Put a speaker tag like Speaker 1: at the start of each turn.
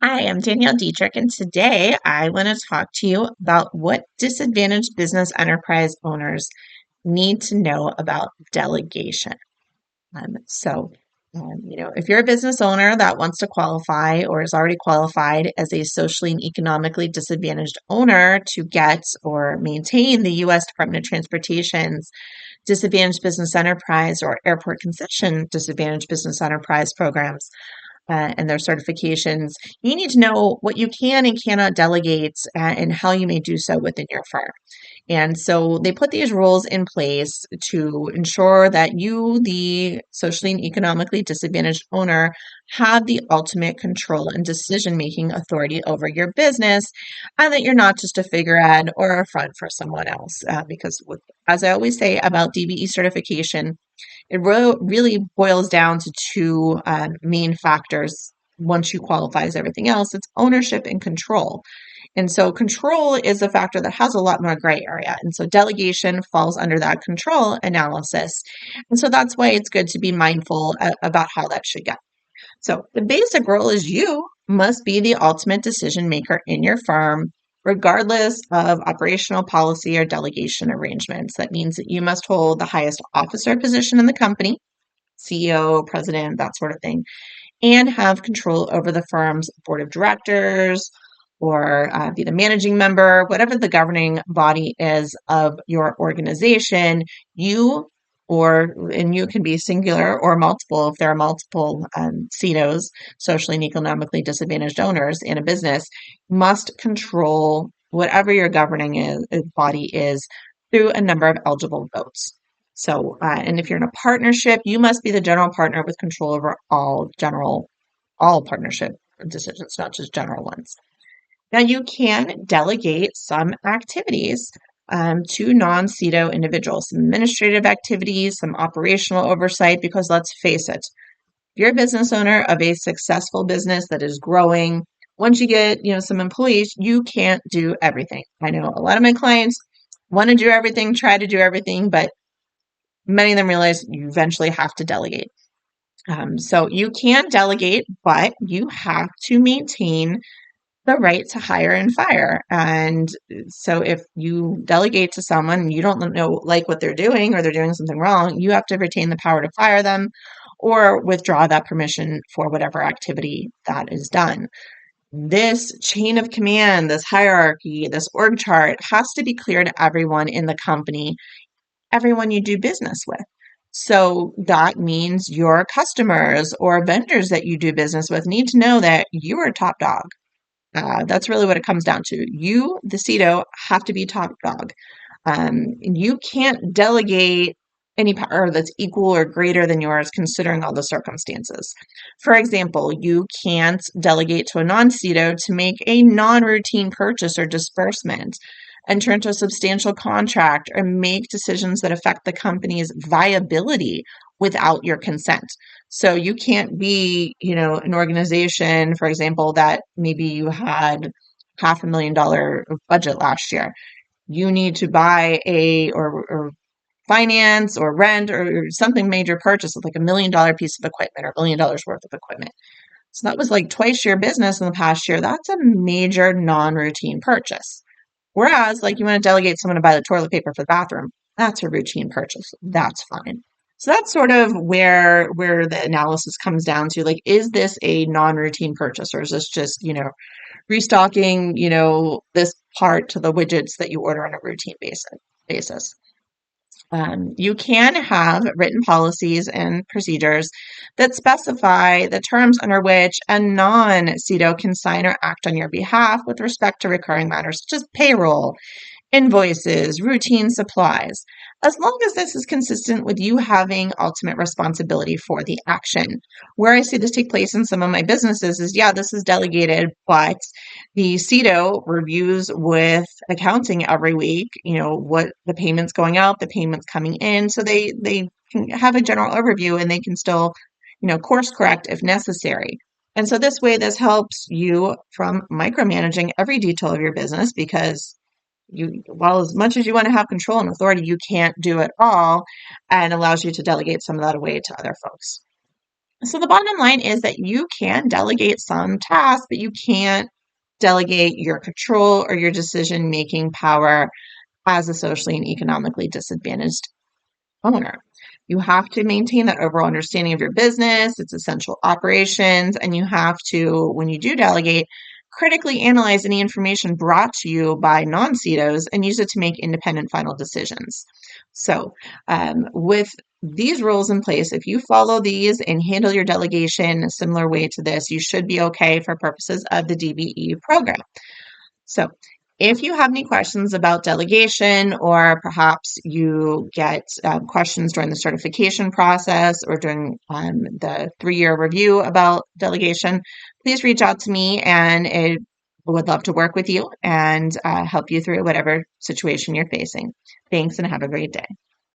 Speaker 1: Hi, I'm Danielle Dietrich, and today I want to talk to you about what disadvantaged business enterprise owners need to know about delegation. If you're a business owner that wants to qualify or is already qualified as a socially and economically disadvantaged owner to get or maintain the U.S. Department of Transportation's Disadvantaged Business Enterprise or Airport Concession Disadvantaged Business Enterprise programs, and their certifications, you need to know what you can and cannot delegate and how you may do so within your firm. And so they put these rules in place to ensure that you, the socially and economically disadvantaged owner, have the ultimate control and decision-making authority over your business, and that you're not just a figurehead or a front for someone else. As I always say about DBE certification, it really boils down to two main factors. Once you qualify as everything else, it's ownership and control. And so control is a factor that has a lot more gray area. And so delegation falls under that control analysis. And so that's why it's good to be mindful about how that should go. So the basic rule is you must be the ultimate decision maker in your firm, regardless of operational policy or delegation arrangements. That means that you must hold the highest officer position in the company, CEO, president, that sort of thing, and have control over the firm's board of directors or be the managing member, whatever the governing body is of your organization. And you can be singular or multiple if there are multiple CEOs, socially and economically disadvantaged owners in a business, must control whatever your governing body is through a number of eligible votes. So, and if you're in a partnership, you must be the general partner with control over all partnership decisions, not just general ones. Now, you can delegate some activities to non-CEDO individuals, some administrative activities, some operational oversight, because let's face it, if you're a business owner of a successful business that is growing, once you get, some employees, you can't do everything. I know a lot of my clients want to do everything, try to do everything, but many of them realize you eventually have to delegate. So you can delegate, but you have to maintain the right to hire and fire. And so if you delegate to someone and you don't like what they're doing or they're doing something wrong, you have to retain the power to fire them or withdraw that permission for whatever activity that is done. This chain of command, this hierarchy, this org chart has to be clear to everyone in the company, everyone you do business with. So that means your customers or vendors that you do business with need to know that you are top dog. That's really what it comes down to. You, the CEDO, have to be top dog. You can't delegate any power that's equal or greater than yours considering all the circumstances. For example, you can't delegate to a non-CEDO to make a non-routine purchase or disbursement, enter into a substantial contract, or make decisions that affect the company's viability without your consent. So you can't be, an organization, for example, that maybe you had $500,000 budget last year. You need to buy or finance or rent or something major purchase with like $1 million piece of equipment or $1 million worth of equipment. So that was like twice your business in the past year. That's a major non-routine purchase. Whereas, like, you want to delegate someone to buy the toilet paper for the bathroom, that's a routine purchase. That's fine. So that's sort of where the analysis comes down to, like, is this a non-routine purchase or is this just, restocking, this part to the widgets that you order on a routine basis? You can have written policies and procedures that specify the terms under which a non-CEDO can sign or act on your behalf with respect to recurring matters such as payroll, invoices, routine supplies, as long as this is consistent with you having ultimate responsibility for the action. Where I see this take place in some of my businesses is, this is delegated, but the CEDO reviews with accounting every week, what the payments going out, the payments coming in. So they can have a general overview and they can still, course correct if necessary. And so this helps you from micromanaging every detail of your business because while as much as you want to have control and authority, you can't do it all, and allows you to delegate some of that away to other folks. So the bottom line is that you can delegate some tasks, but you can't delegate your control or your decision-making power as a socially and economically disadvantaged owner. You have to maintain that overall understanding of your business, its essential operations, and you have to, when you do delegate, critically analyze any information brought to you by non-CETOs and use it to make independent final decisions. So, with these rules in place, if you follow these and handle your delegation a similar way to this, you should be okay for purposes of the DBE program. So, if you have any questions about delegation, or perhaps you get questions during the certification process or during the 3-year review about delegation, please reach out to me, and I would love to work with you and help you through whatever situation you're facing. Thanks, and have a great day.